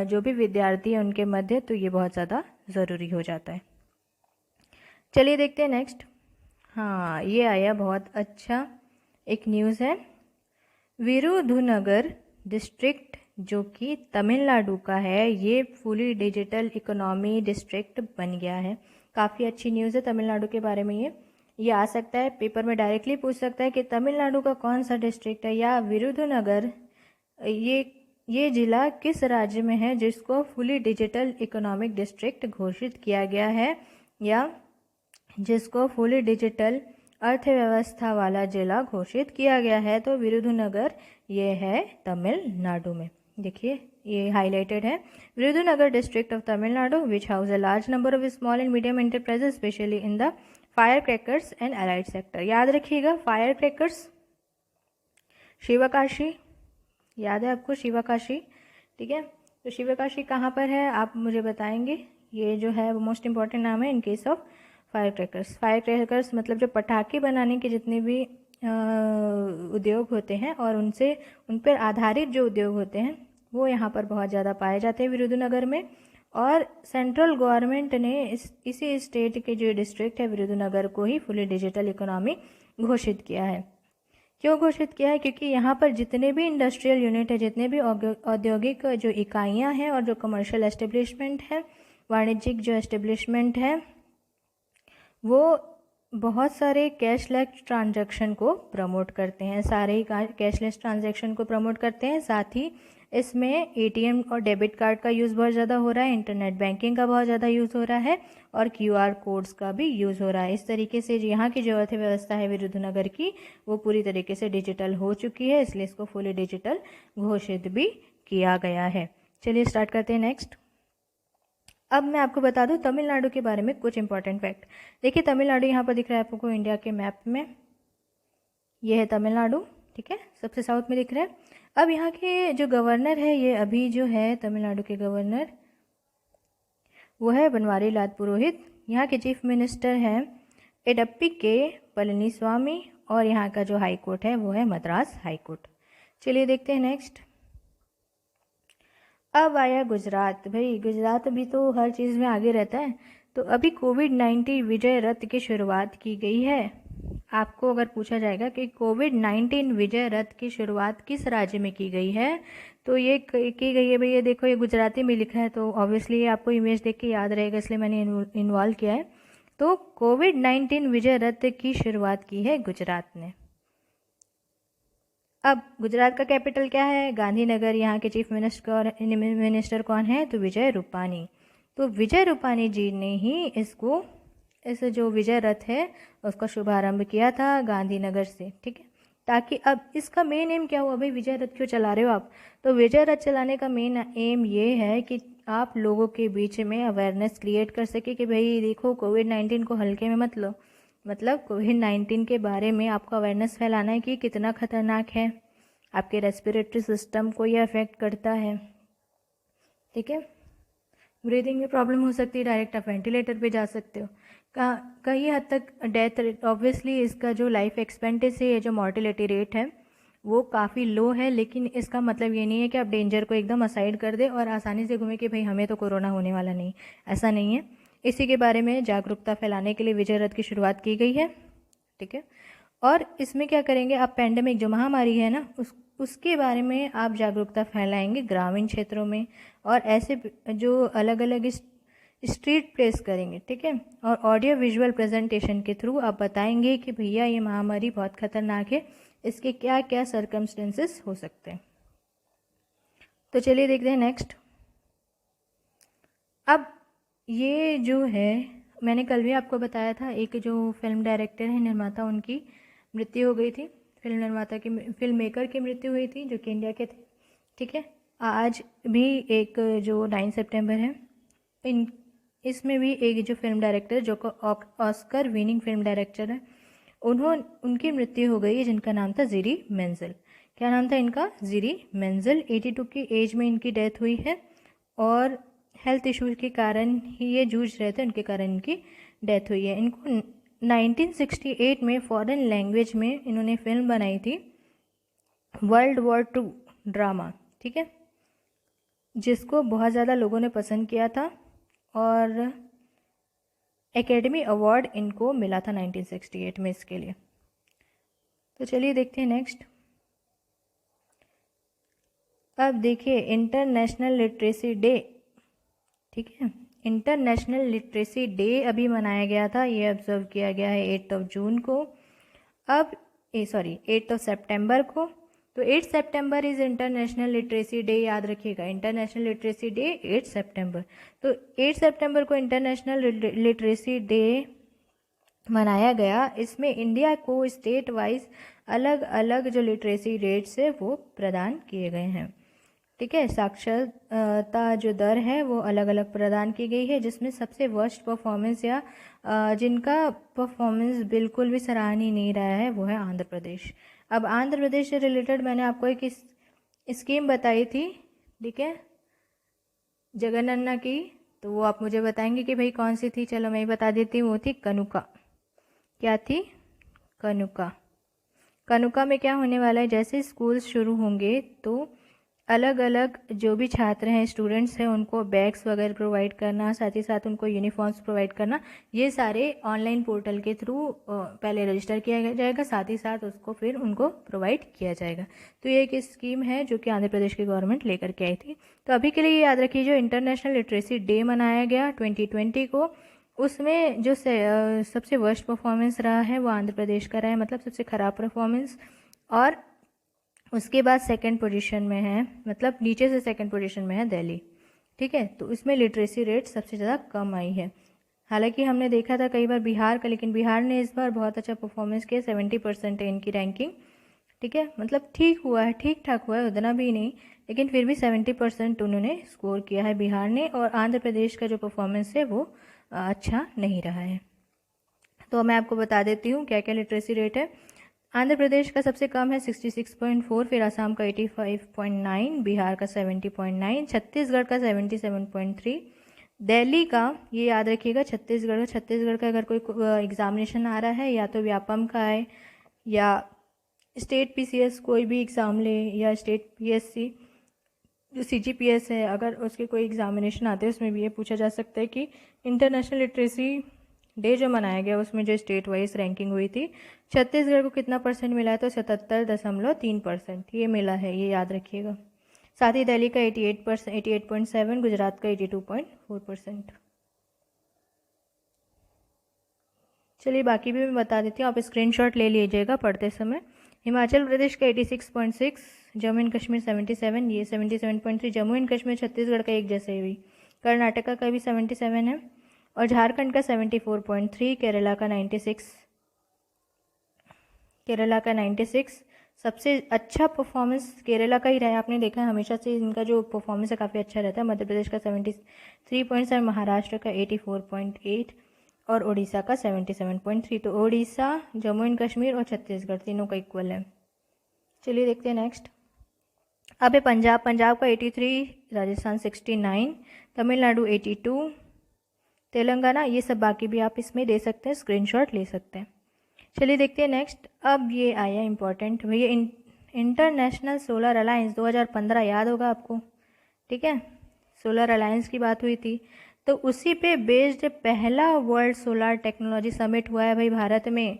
जो भी विद्यार्थी हैं उनके मध्य, तो ये बहुत ज़्यादा ज़रूरी हो जाता है। चलिए देखते हैं नेक्स्ट। हाँ, ये आया बहुत अच्छा एक न्यूज़ है। विरुधुनगर डिस्ट्रिक्ट जो कि तमिलनाडु का है, ये फुली डिजिटल इकोनॉमी डिस्ट्रिक्ट बन गया है। काफ़ी अच्छी न्यूज़ है तमिलनाडु के बारे में। ये आ सकता है पेपर में, डायरेक्टली पूछ सकता है कि तमिलनाडु का कौन सा डिस्ट्रिक्ट है, या विरुधुनगर ये ज़िला किस राज्य में है जिसको फुली डिजिटल इकोनॉमिक डिस्ट्रिक्ट घोषित किया गया है, या जिसको फुली डिजिटल अर्थव्यवस्था वाला जिला घोषित किया गया है। तो विरुधुनगर ये है तमिलनाडु में। देखिए ये हाईलाइटेड है, Virudhunagar district of Tamil Nadu which house a large number of small and medium enterprises specially in the fire crackers and allied sector. याद रखिएगा, फायर क्रैकर्स, शिवकाशी, याद है आपको शिवकाशी, ठीक है। तो शिवकाशी कहाँ पर है आप मुझे बताएंगे। ये जो है वो मोस्ट इंपॉर्टेंट नाम है in case of fire crackers. Fire crackers मतलब जो पटाखे बनाने के जितने भी उद्योग होते हैं और उन पर आधारित जो उद्योग होते हैं वो यहाँ पर बहुत ज़्यादा पाए जाते हैं विरुधुनगर में। और सेंट्रल गवर्नमेंट ने इसी स्टेट के जो डिस्ट्रिक्ट है विरुधुनगर को ही फुली डिजिटल इकोनॉमी घोषित किया है। क्यों घोषित किया है? क्योंकि यहाँ पर जितने भी इंडस्ट्रियल यूनिट है, जितने भी औद्योगिक जो इकाइयाँ हैं और जो कमर्शियल एस्टेब्लिशमेंट है, वाणिज्यिक जो एस्टेब्लिशमेंट है, वो बहुत सारे कैशलेस ट्रांजैक्शन को प्रमोट करते हैं, सारे ही कैशलेस ट्रांजैक्शन को प्रमोट करते हैं। साथ ही इसमें एटीएम और डेबिट कार्ड का यूज़ बहुत ज़्यादा हो रहा है, इंटरनेट बैंकिंग का बहुत ज़्यादा यूज़ हो रहा है और क्यूआर कोड्स का भी यूज़ हो रहा है। इस तरीके से यहाँ की जो अर्थव्यवस्था है विरुधुनगर की, वो पूरी तरीके से डिजिटल हो चुकी है, इसलिए इसको फुली डिजिटल घोषित भी किया गया है। चलिए स्टार्ट करते हैं नेक्स्ट। अब मैं आपको बता दूं तमिलनाडु के बारे में कुछ इंपॉर्टेंट फैक्ट। देखिए तमिलनाडु यहाँ पर दिख रहा है आपको इंडिया के मैप में, ये है तमिलनाडु, ठीक है, सबसे साउथ में दिख रहा है। अब यहाँ के जो गवर्नर है, ये अभी जो है तमिलनाडु के गवर्नर वो है बनवारी लाल पुरोहित। यहाँ के चीफ मिनिस्टर हैं एडप्पी के पलनीस्वामी और यहाँ का जो हाई कोर्ट है वो है मद्रास हाई कोर्ट। चलिए देखते हैं नेक्स्ट। अब आया गुजरात। भाई गुजरात भी तो हर चीज़ में आगे रहता है। तो अभी कोविड-19 विजय रथ की शुरुआत की गई है। आपको अगर पूछा जाएगा कि कोविड-19 विजय रथ की शुरुआत किस राज्य में की गई है, तो ये की गई है, भाई ये देखो, ये गुजराती में लिखा है, तो ऑब्वियसली ये आपको इमेज देख के याद रहेगा, इसलिए मैंने इन्वॉल्व किया है। तो कोविड-19 विजय रथ की शुरुआत की है गुजरात ने। अब गुजरात का कैपिटल क्या है? गांधीनगर। यहाँ के चीफ मिनिस्टर कौन है? तो विजय रूपानी। तो विजय रूपानी जी ने ही इस जो विजय रथ है उसका शुभारंभ किया था गांधीनगर से, ठीक है। ताकि अब इसका मेन एम क्या हुआ, भाई विजय रथ क्यों चला रहे हो आप? तो विजय रथ चलाने का मेन एम ये है कि आप लोगों के बीच में अवेयरनेस क्रिएट कर सके कि भाई देखो कोविड-19 को हल्के में मत लो, मतलब कोविड-19 के बारे में आपको अवेयरनेस फैलाना है कि कितना खतरनाक है, आपके रेस्पिरेटरी सिस्टम को ये अफेक्ट करता है, ठीक है। ब्रीदिंग में प्रॉब्लम हो सकती है, डायरेक्ट आप वेंटिलेटर पे जा सकते हो। कई हद तक डेथ रेट, ऑब्वियसली इसका जो लाइफ एक्सपेक्टेंसी है, जो मॉर्टिलिटी रेट है वो काफ़ी लो है, लेकिन इसका मतलब ये नहीं है कि आप डेंजर को एकदम असाइड कर दें और आसानी से घूमें कि भाई हमें तो कोरोना होने वाला नहीं, ऐसा नहीं है। इसी के बारे में जागरूकता फैलाने के लिए विजय रथ की शुरुआत की गई है, ठीक है। और इसमें क्या करेंगे आप, पैंडेमिक जो महामारी है ना उसके बारे में आप जागरूकता फैलाएंगे ग्रामीण क्षेत्रों में, और ऐसे जो अलग अलग स्ट्रीट प्लेस करेंगे, ठीक है। और ऑडियो विजुअल प्रेजेंटेशन के थ्रू आप बताएंगे कि भैया ये महामारी बहुत खतरनाक है, इसके क्या क्या सर्कमस्टेंसेस हो सकते हैं। तो चलिए देखते हैं नेक्स्ट। अब ये जो है, मैंने कल भी आपको बताया था, एक जो फिल्म डायरेक्टर है, निर्माता, उनकी मृत्यु हो गई थी। फिल्म मेकर की मृत्यु हुई थी जो कि इंडिया के थे, ठीक है। आज भी एक जो 9 सितंबर है, इसमें भी एक जो फिल्म डायरेक्टर जो को ऑस्कर विनिंग फिल्म डायरेक्टर है, उनकी मृत्यु हो गई है, जिनका नाम था ज़ीरी मेंज़ल। क्या नाम था इनका? ज़ीरी मेंज़ल। 82 की एज में इनकी डेथ हुई है, और हेल्थ इश्यूज के कारण ही ये जूझ रहे थे, उनके कारण इनकी डेथ हुई है। इनको 1968 में फॉरेन लैंग्वेज में इन्होंने फिल्म बनाई थी वर्ल्ड वॉर 2 ड्रामा, ठीक है, जिसको बहुत ज़्यादा लोगों ने पसंद किया था, और एकेडमी अवार्ड इनको मिला था 1968 में इसके लिए। तो चलिए देखते हैं नेक्स्ट। अब देखिए इंटरनेशनल लिटरेसी डे, ठीक है। इंटरनेशनल लिटरेसी डे अभी मनाया गया था, ये ऑब्जर्व किया गया है 8 जून को। अब 8 सितंबर को। तो 8 सितंबर इज़ इंटरनेशनल लिटरेसी डे, याद रखिएगा, इंटरनेशनल लिटरेसी डे 8 सितंबर। तो 8 सितंबर को इंटरनेशनल लिटरेसी डे मनाया गया। इसमें इंडिया को स्टेट वाइज अलग अलग जो लिटरेसी रेट्स है वो प्रदान किए गए हैं, ठीक है। साक्षरता जो दर है वो अलग अलग प्रदान की गई है, जिसमें सबसे वर्स्ट परफॉर्मेंस या जिनका परफॉर्मेंस बिल्कुल भी सराहनीय नहीं रहा है वो है आंध्र प्रदेश। अब आंध्र प्रदेश से रिलेटेड मैंने आपको एक स्कीम बताई थी, ठीक है, जगनन्ना की, तो वो आप मुझे बताएंगे कि भाई कौन सी थी। चलो मैं ही बता देती हूँ, वो थी कनुका। क्या थी? कनुका। कनुका में क्या होने वाला है, जैसे स्कूल शुरू होंगे तो अलग अलग जो भी छात्र हैं, स्टूडेंट्स हैं, उनको बैग्स वगैरह प्रोवाइड करना, साथ ही साथ उनको यूनिफॉर्म्स प्रोवाइड करना, ये सारे ऑनलाइन पोर्टल के थ्रू पहले रजिस्टर किया जाएगा, साथ ही साथ उसको फिर उनको प्रोवाइड किया जाएगा। तो ये एक स्कीम है जो कि आंध्र प्रदेश की गवर्नमेंट लेकर के आई थी। तो अभी के लिए याद रखिए, जो इंटरनेशनल लिटरेसी डे मनाया गया 2020 को, उसमें जो सबसे वर्स्ट परफॉर्मेंस रहा है वो आंध्र प्रदेश का रहा है, मतलब सबसे ख़राब परफॉर्मेंस। और उसके बाद सेकंड पोजीशन में है, मतलब नीचे से सेकंड पोजीशन में है दिल्ली, ठीक है। तो इसमें लिटरेसी रेट सबसे ज़्यादा कम आई है। हालांकि हमने देखा था कई बार बिहार का, लेकिन बिहार ने इस बार बहुत अच्छा परफॉर्मेंस किया, 70% है इनकी रैंकिंग, ठीक है। मतलब ठीक हुआ है, ठीक ठाक हुआ है, उतना भी नहीं, लेकिन फिर भी 70% उन्होंने स्कोर किया है बिहार ने। और आंध्र प्रदेश का जो परफॉर्मेंस है वो अच्छा नहीं रहा है। तो मैं आपको बता देती हूँ क्या क्या लिटरेसी रेट है। आंध्र प्रदेश का सबसे कम है 66.4, फिर असम का 85.9, बिहार का 70.9, छत्तीसगढ़ का 77.3, दिल्ली का, ये याद रखिएगा, छत्तीसगढ़ का अगर कोई एग्जामिनेशन आ रहा है, या तो व्यापम का है या स्टेट पीसीएस कोई भी एग्ज़ाम ले, या स्टेट पीएससी जो सीजीपीएस है, अगर उसके कोई एग्जामिनेशन आते हैं उसमें भी ये पूछा जा सकता है कि इंटरनेशनल लिटरेसी डे जो मनाया गया उसमें जो स्टेट वाइज रैंकिंग हुई थी, छत्तीसगढ़ को कितना परसेंट मिला है, तो 77.3% ये मिला है, ये याद रखिएगा। साथ ही दिल्ली का 88.7, गुजरात का 82.4%। चलिए बाकी भी मैं बता देती हूँ, आप स्क्रीनशॉट ले लीजिएगा पढ़ते समय। हिमाचल प्रदेश का 86.6, जम्मू एंड कश्मीर 77, ये 77.3, जम्मू एंड कश्मीर छत्तीसगढ़ का एक जैसे हुई, कर्नाटका का भी 77 है, और झारखंड का 74.3, केरला का 96, सबसे अच्छा परफॉर्मेंस केरला का ही रहा है, आपने देखा है हमेशा से इनका जो परफॉर्मेंस है काफ़ी अच्छा रहता है। मध्य प्रदेश का 73 पॉइंट्स है, महाराष्ट्र का 84.8 और उड़ीसा का 77.3। तो उड़ीसा, जम्मू एंड कश्मीर और छत्तीसगढ़ तीनों का इक्वल है। चलिए देखते हैं नेक्स्ट। अब है पंजाब का 83, राजस्थान 69, तमिलनाडु 82, तेलंगाना, ये सब बाकी भी आप इसमें दे सकते हैं, स्क्रीनशॉट ले सकते हैं। चलिए देखते हैं नेक्स्ट। अब ये आया इम्पोर्टेंट भैया, इंटरनेशनल सोलर अलायंस 2015 याद होगा आपको, ठीक है। सोलर अलायंस की बात हुई थी, तो उसी पे बेस्ड पहला वर्ल्ड सोलर टेक्नोलॉजी समिट हुआ है भाई भारत में,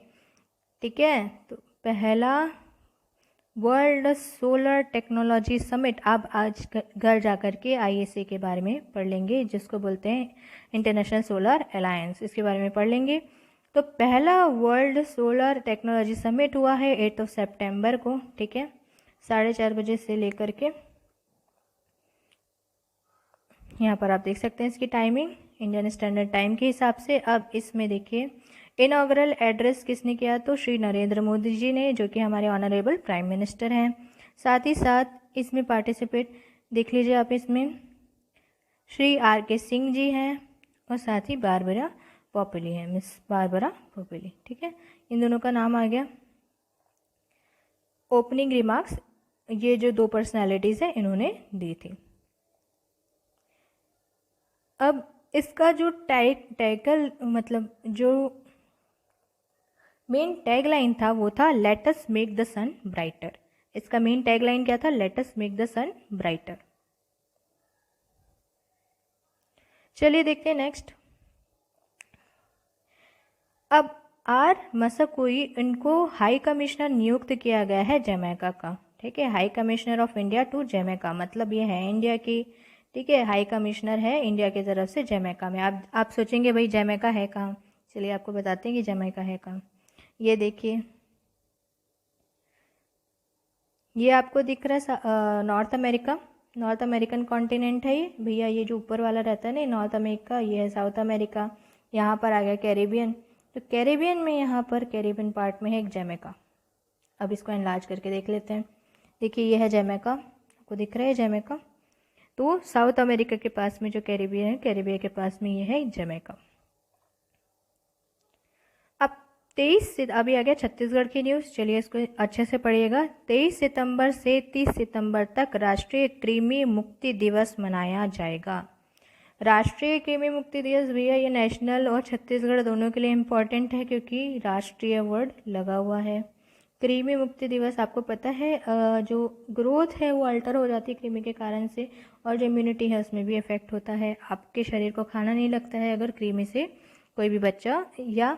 ठीक है। तो पहला वर्ल्ड सोलर टेक्नोलॉजी समिट आप आज घर जाकर के ISA के बारे में पढ़ लेंगे, जिसको बोलते हैं इंटरनेशनल सोलर अलायंस, इसके बारे में पढ़ लेंगे। तो पहला वर्ल्ड सोलर टेक्नोलॉजी समिट हुआ है 8 सितंबर को, ठीक है, 4:30 बजे से लेकर के, यहाँ पर आप देख सकते हैं इसकी टाइमिंग इंडियन स्टैंडर्ड टाइम के हिसाब से। अब इसमें देखिए इनॉग्रल एड्रेस किसने किया, तो श्री नरेंद्र मोदी जी ने, जो कि हमारे ऑनरेबल प्राइम मिनिस्टर हैं। साथ ही साथ इसमें पार्टिसिपेट देख लीजिए आप, इसमें श्री RK सिंह जी हैं और साथ ही बारबरा पॉपुली है, मिस बारबरा पॉपुली, ठीक है, इन दोनों का नाम आ गया। ओपनिंग रिमार्क्स ये जो दो पर्सनालिटीज़ हैं इन्होंने दी थी। अब इसका जो टैगल मतलब जो मेन टैगलाइन था वो था let us make the sun brighter. इसका मेन टैगलाइन क्या था, let us make the sun brighter. चलिए देखते हैं नेक्स्ट। अब R मसकोई, इनको हाई कमिश्नर नियुक्त किया गया है जमैका का, ठीक है, high commissioner of India to Jamaica, मतलब ये है इंडिया की, ठीक है, हाई कमिश्नर है इंडिया की तरफ से जमैका में। आप सोचेंगे भाई जमैका है कहाँ, चलिए आपको बताते हैं कि जमैका है कहाँ। ये देखिए, ये आपको दिख रहा है north America, north American continent है ये भैया, ये जो ऊपर वाला रहता है ना नॉर्थ अमेरिका, ये है साउथ अमेरिका। यहाँ पर आ गया कैरेबियन, तो कैरेबियन में यहाँ पर कैरेबियन पार्ट में है एक जमैका। अब इसको एनलार्ज करके देख लेते हैं। देखिए ये है जमैका, आपको दिख रहा है जमैका। तो साउथ अमेरिका के पास में जो कैरेबियन है, कैरेबियन के पास में ये है जमैका। अब 23 से अभी आ गया छत्तीसगढ़ की न्यूज़, चलिए इसको अच्छे से पढ़िएगा। 23 सितंबर से 30 सितंबर तक राष्ट्रीय कृमि मुक्ति दिवस मनाया जाएगा। राष्ट्रीय कृमि मुक्ति दिवस भैया ये नेशनल और छत्तीसगढ़ दोनों के लिए इम्पॉर्टेंट है, क्योंकि राष्ट्रीय वर्ड लगा हुआ है। कृमि मुक्ति दिवस आपको पता है जो ग्रोथ है वो अल्टर हो जाती है कृमि के कारण से, और जो इम्यूनिटी है उसमें भी इफेक्ट होता है। आपके शरीर को खाना नहीं लगता है अगर कृमि से कोई भी बच्चा या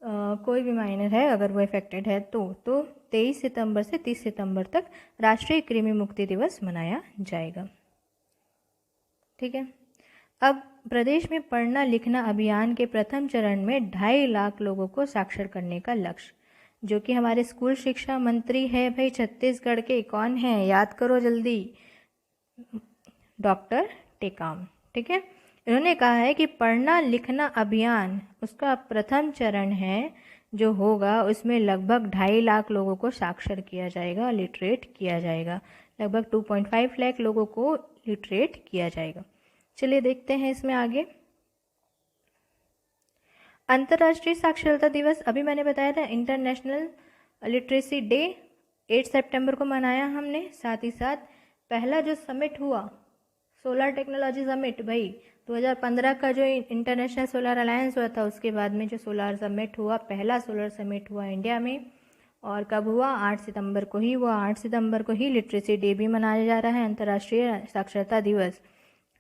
कोई भी माइनर है अगर वो इफेक्टेड है तो 23 सितंबर से 30 सितंबर तक राष्ट्रीय कृमि मुक्ति दिवस मनाया जाएगा, ठीक है। अब प्रदेश में पढ़ना लिखना अभियान के प्रथम चरण में 2.5 लाख लोगों को साक्षर करने का लक्ष्य, जो कि हमारे स्कूल शिक्षा मंत्री है भाई छत्तीसगढ़ के, कौन है याद करो जल्दी, डॉक्टर टेकाम, ठीक है। इन्होंने कहा है कि पढ़ना लिखना अभियान उसका प्रथम चरण है जो होगा, उसमें लगभग 2.5 लाख लोगों को साक्षर किया जाएगा, लिटरेट किया जाएगा, लगभग 2.5 लाख लोगों को लिटरेट किया जाएगा। चलिए देखते हैं इसमें आगे। अंतर्राष्ट्रीय साक्षरता दिवस अभी मैंने बताया था, इंटरनेशनल लिटरेसी डे 8 सितंबर को मनाया हमने। साथ ही साथ पहला जो समिट हुआ सोलर टेक्नोलॉजी समिट भाई 2015 का जो इंटरनेशनल सोलर अलायंस हुआ था, उसके बाद में जो सोलर समिट हुआ, पहला सोलर समिट हुआ इंडिया में, और कब हुआ 8 सितंबर को ही हुआ। 8 सितंबर को ही लिटरेसी डे भी मनाया जा रहा है, अंतर्राष्ट्रीय साक्षरता दिवस,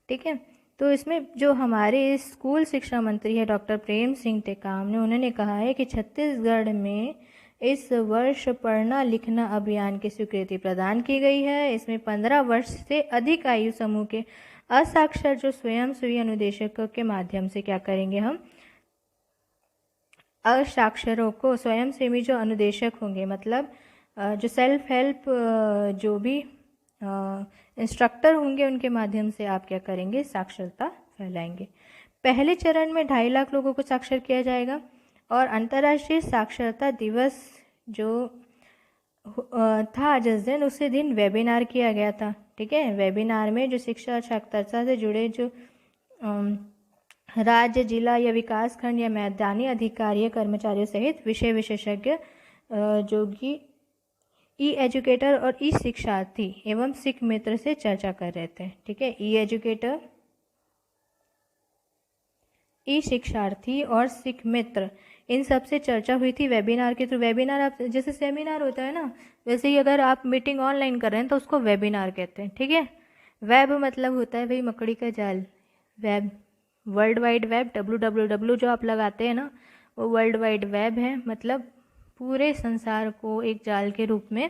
ठीक है। तो इसमें जो हमारे स्कूल शिक्षा मंत्री है डॉक्टर प्रेम सिंह टेकाम ने, उन्होंने कहा है कि छत्तीसगढ़ में इस वर्ष पढ़ना लिखना अभियान की स्वीकृति प्रदान की गई है। इसमें 15 वर्ष से अधिक आयु समूह के असाक्षर जो स्वयंसेवी अनुदेशकों के माध्यम से क्या करेंगे, हम असाक्षरों को स्वयंसेवी जो अनुदेशक होंगे, मतलब जो सेल्फ हेल्प जो भी इंस्ट्रक्टर होंगे, उनके माध्यम से आप क्या करेंगे, साक्षरता फैलाएंगे। पहले चरण में 2.5 लाख लोगों को साक्षर किया जाएगा, और अंतर्राष्ट्रीय साक्षरता दिवस जो था जिस दिन, उसी दिन वेबिनार किया गया था। ठीक है, वेबिनार में जो शिक्षा और साक्षरता से जुड़े जो राज्य, जिला या विकास खंड या मैदानी अधिकारी या कर्मचारियों सहित विषय विशेषज्ञ जो कि ई एजुकेटर और ई शिक्षार्थी एवं सिख मित्र से चर्चा कर रहे थे। ठीक है, ई एजुकेटर, ई शिक्षार्थी और सिख मित्र, इन सब से चर्चा हुई थी वेबिनार के थ्रू। वेबिनार आप जैसे सेमिनार होता है ना, वैसे ही अगर आप मीटिंग ऑनलाइन कर रहे हैं तो उसको वेबिनार कहते हैं। ठीक है, वेब मतलब होता है भाई मकड़ी का जाल, web, world wide web, www जो आप लगाते हैं ना, वो वर्ल्ड वाइड वेब है, मतलब पूरे संसार को एक जाल के रूप में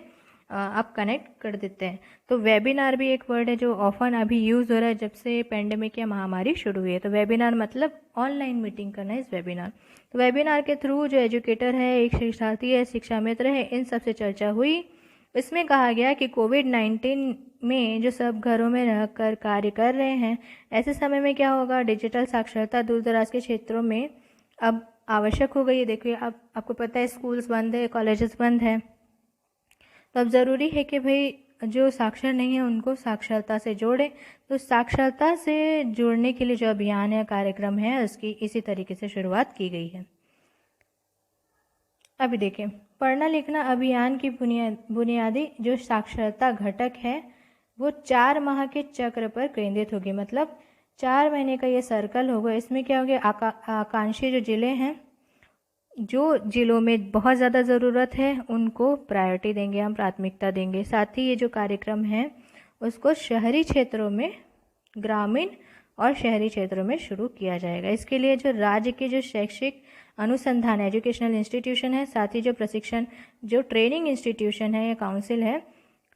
आप कनेक्ट कर देते हैं। तो वेबिनार भी एक वर्ड है जो ऑफन अभी यूज़ हो रहा है जब से पेंडेमिक या महामारी शुरू हुई है। तो वेबिनार मतलब ऑनलाइन मीटिंग करना इस वेबिनार। तो वेबिनार के थ्रू जो एजुकेटर है, एक शिक्षार्थी है, शिक्षा मित्र है, इन सब से चर्चा हुई। इसमें कहा गया कि कोविड-19 में जो सब घरों में रहकर कार्य कर रहे हैं, ऐसे समय में क्या होगा, डिजिटल साक्षरता दूर दराज के क्षेत्रों में अब आवश्यक हो गई है। देखिए, अब आपको पता है स्कूल्स बंद है, कॉलेजेस बंद है, तो अब ज़रूरी है कि भाई जो साक्षर नहीं है उनको साक्षरता से जोड़ें। तो साक्षरता से जोड़ने के लिए जो अभियान है, कार्यक्रम है, उसकी इसी तरीके से शुरुआत की गई है। अभी देखें, पढ़ना लिखना अभियान की बुनियादी जो साक्षरता घटक है वो 4 माह के चक्र पर केंद्रित होगी। मतलब 4 महीने का ये सर्कल होगा। इसमें क्या होगा, आकांक्षी जो ज़िले हैं, जो जिलों में बहुत ज़्यादा ज़रूरत है उनको प्रायोरिटी देंगे, हम प्राथमिकता देंगे। साथ ही ये जो कार्यक्रम है उसको शहरी क्षेत्रों में, ग्रामीण और शहरी क्षेत्रों में शुरू किया जाएगा। इसके लिए जो राज्य के जो शैक्षिक अनुसंधान एजुकेशनल इंस्टीट्यूशन है, साथ ही जो प्रशिक्षण जो ट्रेनिंग इंस्टीट्यूशन है या काउंसिल है,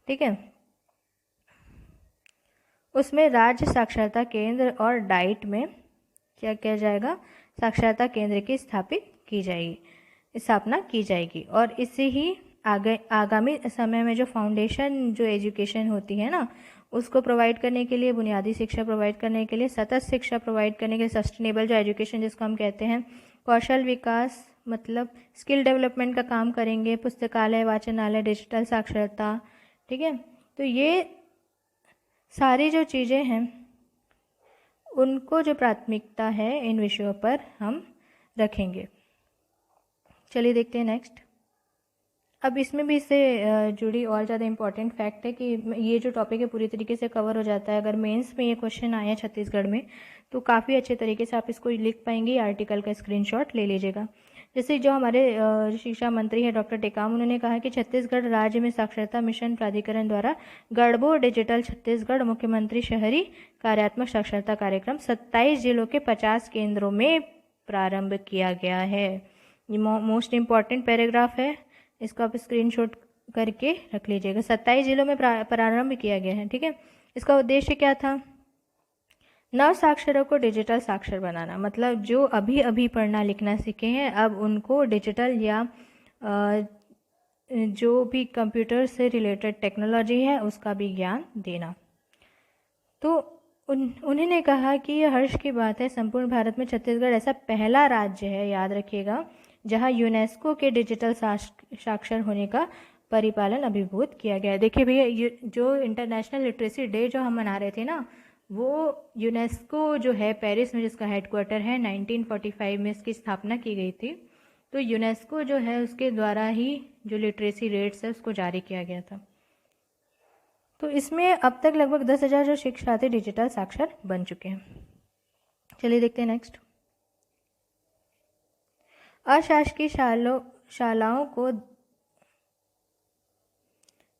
ठीक है, उसमें राज्य साक्षरता केंद्र और डाइट में क्या किया जाएगा, साक्षरता केंद्र की स्थापना की जाएगी। और इससे ही आगामी समय में जो फाउंडेशन जो एजुकेशन होती है ना, उसको प्रोवाइड करने के लिए, बुनियादी शिक्षा प्रोवाइड करने के लिए, सतत शिक्षा प्रोवाइड करने के लिए, सस्टेनेबल जो एजुकेशन जिसको हम कहते हैं, कौशल विकास मतलब स्किल डेवलपमेंट का काम करेंगे, पुस्तकालय, वाचनालय, डिजिटल साक्षरता। ठीक है, तो ये सारी जो चीज़ें हैं उनको जो प्राथमिकता है इन विषयों पर हम रखेंगे। चलिए देखते हैं नेक्स्ट। अब इसमें भी इससे जुड़ी और ज़्यादा इम्पॉर्टेंट फैक्ट है कि ये जो टॉपिक है पूरी तरीके से कवर हो जाता है। अगर मेंस में ये क्वेश्चन आया छत्तीसगढ़ में तो काफ़ी अच्छे तरीके से आप इसको लिख पाएंगे। आर्टिकल का स्क्रीनशॉट ले लीजिएगा। जैसे जो हमारे शिक्षा मंत्री है डॉक्टर टेकाम, उन्होंने कहा कि छत्तीसगढ़ राज्य में साक्षरता मिशन प्राधिकरण द्वारा गढ़बो डिजिटल छत्तीसगढ़ मुख्यमंत्री शहरी कार्यात्मक साक्षरता कार्यक्रम 27 जिलों के 50 केंद्रों में प्रारंभ किया गया है। ये मोस्ट इम्पॉर्टेंट पैराग्राफ है, इसको आप स्क्रीनशॉट करके रख लीजिएगा। 27 जिलों में प्रारंभ किया गया है। ठीक है, इसका उद्देश्य क्या था, नव साक्षरों को डिजिटल साक्षर बनाना। मतलब जो अभी अभी पढ़ना लिखना सीखे हैं अब उनको डिजिटल या जो भी कंप्यूटर से रिलेटेड टेक्नोलॉजी है उसका भी ज्ञान देना। तो उन्होंने कहा कि यह हर्ष की बात है, संपूर्ण भारत में छत्तीसगढ़ ऐसा पहला राज्य है, याद रखिएगा, जहां यूनेस्को के डिजिटल साक्षर होने का परिपालन अभिभूत किया गया है। देखिए भैया, जो इंटरनेशनल लिटरेसी डे जो हम मना रहे थे ना, वो यूनेस्को जो है पेरिस में जिसका हेडक्वार्टर है, 1945 में इसकी स्थापना की गई थी। तो यूनेस्को जो है उसके द्वारा ही जो लिटरेसी रेट्स है उसको जारी किया गया था। तो इसमें अब तक लगभग 10,000 जो शिक्षार्थी डिजिटल साक्षर बन चुके हैं। चलिए देखते हैं नेक्स्ट। अशासकीय शालाओं को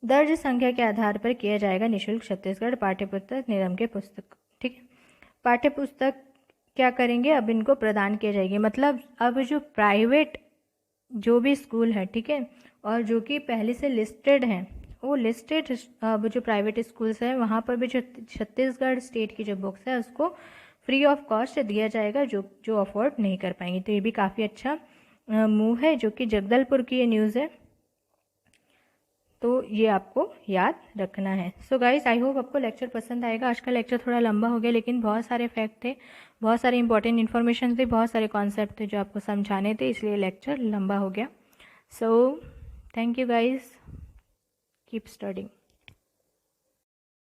दर्ज संख्या के आधार पर किया जाएगा निःशुल्क छत्तीसगढ़ पाठ्यपुस्तक निगम के पुस्तक। ठीक है, पाठ्यपुस्तक क्या करेंगे, अब इनको प्रदान किया जाएगी। मतलब अब जो प्राइवेट जो भी स्कूल है, ठीक है, और जो कि पहले से लिस्टेड हैं, वो लिस्टेड अब जो प्राइवेट स्कूल्स हैं वहाँ पर भी जो छत्तीसगढ़ स्टेट की जो बुक्स है उसको फ्री ऑफ कॉस्ट दिया जाएगा जो अफोर्ड नहीं कर पाएंगे। तो ये भी काफ़ी अच्छा मूव है, जो कि जगदलपुर की ये न्यूज़ है, तो ये आपको याद रखना है। सो गाइस, आई होप आपको लेक्चर पसंद आएगा। आज का लेक्चर थोड़ा लंबा हो गया, लेकिन बहुत सारे फैक्ट थे, बहुत सारे इंपॉर्टेंट इन्फॉर्मेशन थे, बहुत सारे कॉन्सेप्ट थे जो आपको समझाने थे, इसलिए लेक्चर लंबा हो गया। So thank you guys. Keep studying.